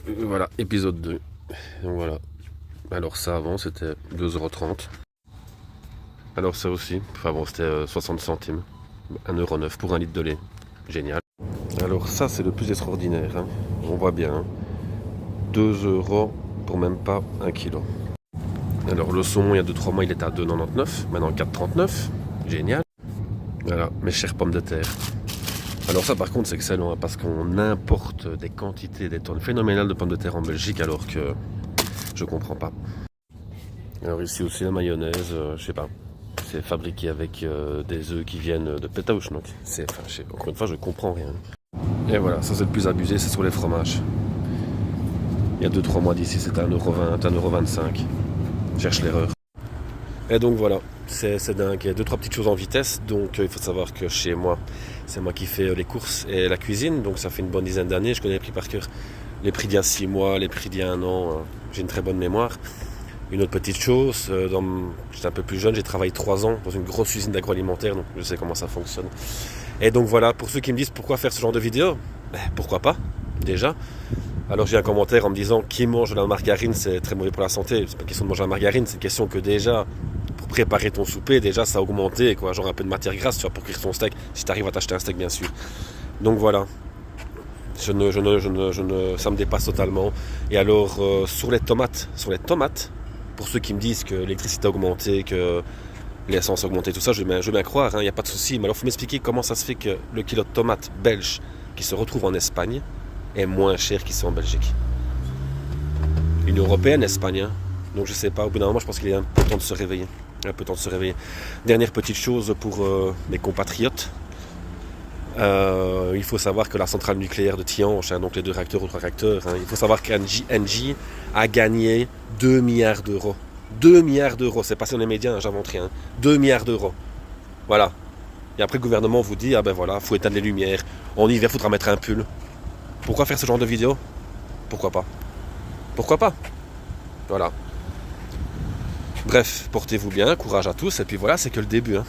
Voilà, épisode 2. Donc voilà. Alors ça avant c'était 2,30 €. Alors ça aussi, enfin bon c'était 60 centimes. 1,09 € pour 1 litre de lait. Génial. Alors ça c'est le plus extraordinaire. Hein. On voit bien. Hein. 2 € pour même pas 1 kilo. Alors le saumon il y a 2-3 mois il était à 2,99 €. Maintenant 4,39 €. Génial. Voilà, mes chères pommes de terre. Alors ça par contre c'est excellent hein, parce qu'on importe des quantités, des tonnes phénoménales de pommes de terre en Belgique alors que je comprends pas. Alors ici aussi la mayonnaise, je sais pas, c'est fabriqué avec des œufs qui viennent de Pétauche donc encore une fois je comprends rien. Et voilà, ça c'est le plus abusé, c'est sur les fromages. Il y a 2-3 mois d'ici c'était 1,20 €, 1,25 €. Cherche l'erreur. Et donc voilà, c'est dingue. Il y a 2-3 petites choses en vitesse. Donc il faut savoir que chez moi, c'est moi qui fais les courses et la cuisine. Donc ça fait une bonne dizaine d'années. Je connais les prix par cœur. Les prix d'il y a 6 mois, les prix d'il y a 1 an. J'ai une très bonne mémoire. Une autre petite chose, j'étais un peu plus jeune, j'ai travaillé 3 ans dans une grosse usine d'agroalimentaire. Donc je sais comment ça fonctionne. Et donc voilà, pour ceux qui me disent pourquoi faire ce genre de vidéo, pourquoi pas, déjà. Alors j'ai un commentaire en me disant qui mange de la margarine c'est très mauvais pour la santé. C'est pas une question de manger la margarine, c'est une question que déjà pour préparer ton souper, déjà ça a augmenté quoi, genre un peu de matière grasse tu vois, pour cuire ton steak, si tu arrives à t'acheter un steak bien sûr. Donc voilà, ça me dépasse totalement. Et alors sur les tomates, pour ceux qui me disent que l'électricité a augmenté, que l'essence a augmenté, tout ça, je veux bien croire, il n'y a pas de souci. Mais alors il faut m'expliquer comment ça se fait que le kilo de tomates belge qui se retrouve en Espagne est moins cher qu'ici en Belgique. Union européenne, Espagne. Hein. Donc je sais pas, au bout d'un moment je pense qu'il est un peu temps de se réveiller. Dernière petite chose pour mes compatriotes. Il faut savoir que la centrale nucléaire de Tihange, donc les 2 réacteurs ou 3 réacteurs, il faut savoir qu'Engie a gagné 2 milliards d'euros. 2 milliards d'euros, c'est passé dans les médias, j'invente rien. 2 milliards d'euros. Voilà. Et après le gouvernement vous dit, ah ben voilà, faut éteindre les lumières. En hiver, il faudra mettre un pull. Pourquoi faire ce genre de vidéo? Pourquoi pas? Pourquoi pas? Voilà. Bref, portez-vous bien, courage à tous, et puis voilà, c'est que le début. Hein.